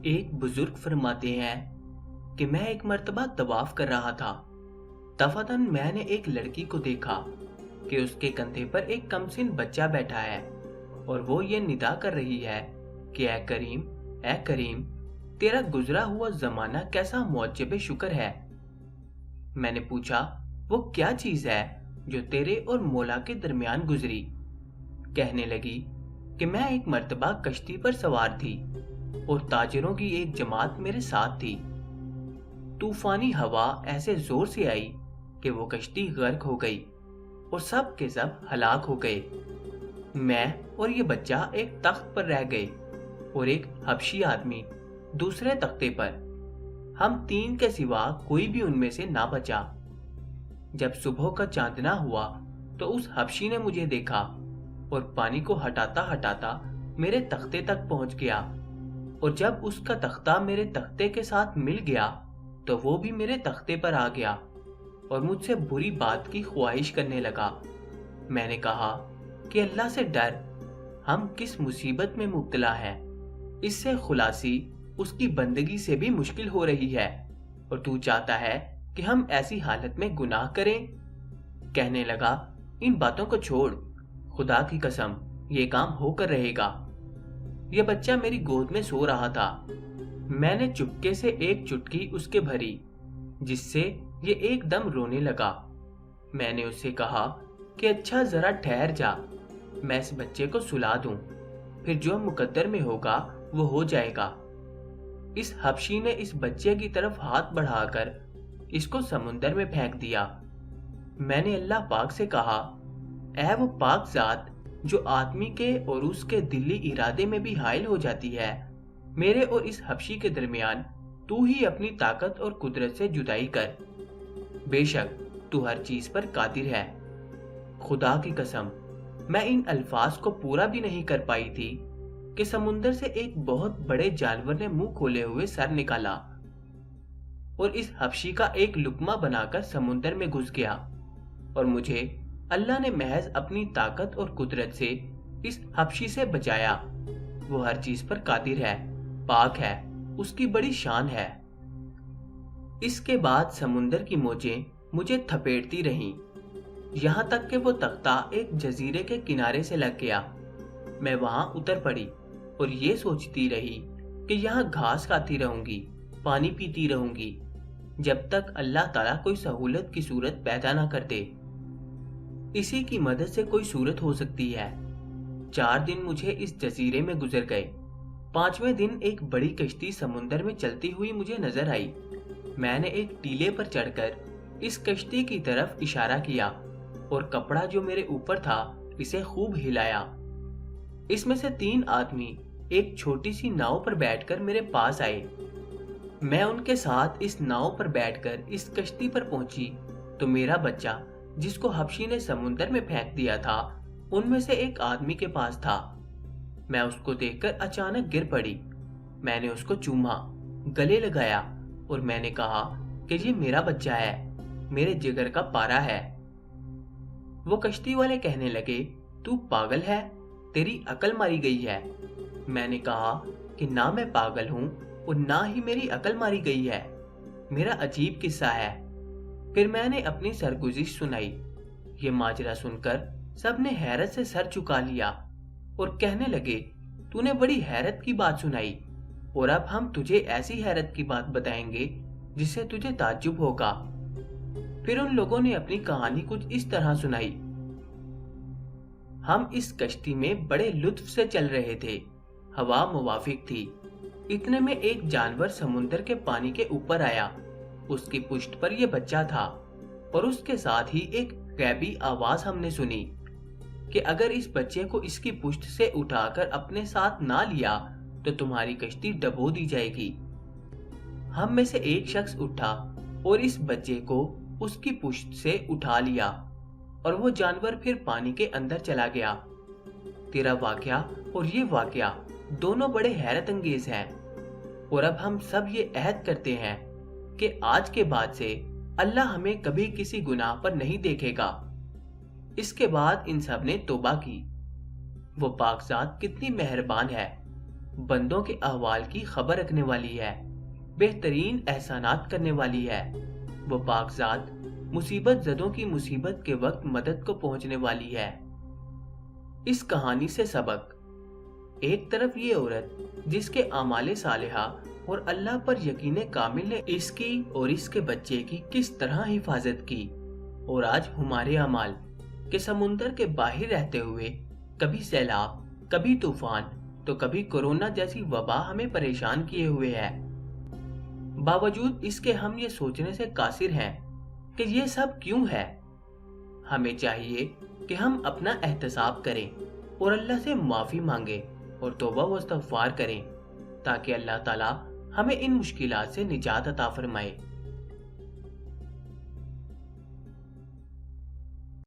ایک بزرگ فرماتے ہیں کہ میں ایک مرتبہ طواف کر رہا تھا۔ دفعتاً میں نے ایک لڑکی کو دیکھا کہ اس کے کندھے پر ایک کمسن بچہ بیٹھا ہے اور وہ یہ ندا کر رہی ہے کہ اے کریم، اے کریم، تیرا گزرا ہوا زمانہ کیسا موجب شکر ہے۔ میں نے پوچھا، وہ کیا چیز ہے جو تیرے اور مولا کے درمیان گزری؟ کہنے لگی کہ میں ایک مرتبہ کشتی پر سوار تھی اور تاجروں کی ایک جماعت میرے ساتھ تھی۔ طوفانی ہوا ایسے زور سے آئی کہ وہ کشتی غرق ہو گئی اور سب کے سب ہلاک ہو گئے۔ میں اور یہ بچہ ایک تخت پر رہ گئے اور ایک حبشی آدمی دوسرے تختے پر۔ ہم تین کے سوا کوئی بھی ان میں سے نہ بچا۔ جب صبح کا چاندنا ہوا تو اس حبشی نے مجھے دیکھا اور پانی کو ہٹاتا ہٹاتا میرے تختے تک پہنچ گیا، اور جب اس کا تختہ میرے تختے کے ساتھ مل گیا تو وہ بھی میرے تختے پر آ گیا اور مجھ سے بری بات کی خواہش کرنے لگا۔ میں نے کہا کہ اللہ سے ڈر، ہم کس مصیبت میں مبتلا ہیں، اس سے خلاصی اس کی بندگی سے بھی مشکل ہو رہی ہے، اور تو چاہتا ہے کہ ہم ایسی حالت میں گناہ کریں۔ کہنے لگا، ان باتوں کو چھوڑ، خدا کی قسم یہ کام ہو کر رہے گا۔ یہ بچہ میری گود میں سو رہا تھا۔ میں نے چپکے سے ایک چٹکی اس کے بھری جس سے یہ ایک دم رونے لگا۔ میں نے اس سے کہا کہ اچھا ذرا ٹھہر جا، میں اس بچے کو سلا دوں، پھر جو مقدر میں ہوگا وہ ہو جائے گا۔ اس حبشی نے اس بچے کی طرف ہاتھ بڑھا کر اس کو سمندر میں پھینک دیا۔ میں نے اللہ پاک سے کہا، اے وہ پاک ذات جو آدمی کے اور اس کے دلی ارادے میں بھی حائل ہو جاتی ہے، میرے اور اس حبشی کے درمیان تو ہی اپنی طاقت اور قدرت سے جدائی کر۔ بے شک تو ہر چیز پر قادر ہے۔ خدا کی قسم میں ان الفاظ کو پورا بھی نہیں کر پائی تھی کہ سمندر سے ایک بہت بڑے جانور نے منہ کھولے ہوئے سر نکالا اور اس حبشی کا ایک لقمہ بنا کر سمندر میں گھس گیا، اور مجھے اللہ نے محض اپنی طاقت اور قدرت سے اس حبشی سے بچایا۔ وہ ہر چیز پر قادر ہے، پاک ہے، اس کی بڑی شان ہے۔ اس کے بعد سمندر کی موجیں مجھے تھپیڑتی رہیں، یہاں تک کہ وہ تختہ ایک جزیرے کے کنارے سے لگ گیا۔ میں وہاں اتر پڑی اور یہ سوچتی رہی کہ یہاں گھاس کھاتی رہوں گی، پانی پیتی رہوں گی، جب تک اللہ تعالیٰ کوئی سہولت کی صورت پیدا نہ کر دے۔ اسی کی مدد سے کوئی صورت ہو سکتی ہے۔ 4 دن مجھے اس جزیرے میں گزر گئے۔ 5ویں دن ایک بڑی کشتی سمندر میں چلتی ہوئی مجھے نظر آئی۔ میں نے ایک ٹیلے پر چڑھ کر اس کشتی کی طرف اشارہ کیا اور کپڑا جو میرے اوپر تھا اسے خوب ہلایا۔ اس میں سے 3 آدمی ایک چھوٹی سی ناؤ پر بیٹھ کر میرے پاس آئے۔ میں ان کے ساتھ اس ناؤ پر بیٹھ کر اس کشتی پر پہنچی تو میرا بچہ جس کو حبشی نے سمندر میں پھینک دیا تھا ان میں سے ایک آدمی کے پاس تھا۔ میں اس کو دیکھ کر اچانک گر پڑی۔ میں نے اس کو چوما، گلے لگایا اور میں نے کہا کہ یہ میرا بچہ ہے، میرے جگر کا پارا ہے۔ وہ کشتی والے کہنے لگے، تو پاگل ہے، تیری عقل ماری گئی ہے۔ میں نے کہا کہ نہ میں پاگل ہوں اور نہ ہی میری عقل ماری گئی ہے، میرا عجیب قصہ ہے۔ پھر میں نے اپنی سرگزشت سنائی۔ یہ ماجرا سن کر سب نے حیرت سے سر چکا لیا اور کہنے لگے، تو نے بڑی حیرت کی بات سنائی، اور اب ہم تجھے ایسی حیرت کی بات بتائیں گے جس سے تجھے تعجب ہوگا۔ پھر ان لوگوں نے اپنی کہانی کچھ اس طرح سنائی۔ ہم اس کشتی میں بڑے لطف سے چل رہے تھے، ہوا موافق تھی۔ اتنے میں ایک جانور سمندر کے پانی کے اوپر آیا۔ اس کی پشت پر یہ بچہ تھا، اور اس کے ساتھ ہی ایک غیبی آواز ہم نے سنی کہ اگر اس بچے کو اس کی پشت سے اٹھا کر اپنے ساتھ نہ لیا تو تمہاری کشتی ڈبو دی جائے گی۔ ہم میں سے ایک شخص اٹھا اور اس بچے کو اس کی پشت سے اٹھا لیا، اور وہ جانور پھر پانی کے اندر چلا گیا۔ تیرا واقعہ اور یہ واقعہ دونوں بڑے حیرت انگیز ہیں، اور اب ہم سب یہ عہد کرتے ہیں کہ آج کے بعد سے اللہ ہمیں کبھی کسی گناہ پر نہیں دیکھے گا۔ اس کے بعد ان سب نے توبہ کی۔ وہ پاک ذات کتنی مہربان ہے، بندوں کے احوال کی خبر رکھنے والی ہے، بہترین احسانات کرنے والی ہے۔ وہ پاک ذات مصیبت زدوں کی مصیبت کے وقت مدد کو پہنچنے والی ہے۔ اس کہانی سے سبق: ایک طرف یہ عورت جس کے اعمال صالحہ اور اللہ پر یقین کامل نے اس کی اور اس کے بچے کی کس طرح حفاظت کی، اور آج ہمارے اعمال کہ سمندر کے باہر رہتے ہوئے کبھی سیلاب، کبھی طوفان تو کبھی کورونا جیسی وبا ہمیں پریشان کیے ہوئے ہے۔ باوجود اس کے ہم یہ سوچنے سے قاصر ہیں کہ یہ سب کیوں ہے۔ ہمیں چاہیے کہ ہم اپنا احتساب کریں اور اللہ سے معافی مانگیں اور توبہ و استغفار کریں تاکہ اللہ تعالیٰ ہمیں ان مشکلات سے نجات عطا فرمائے۔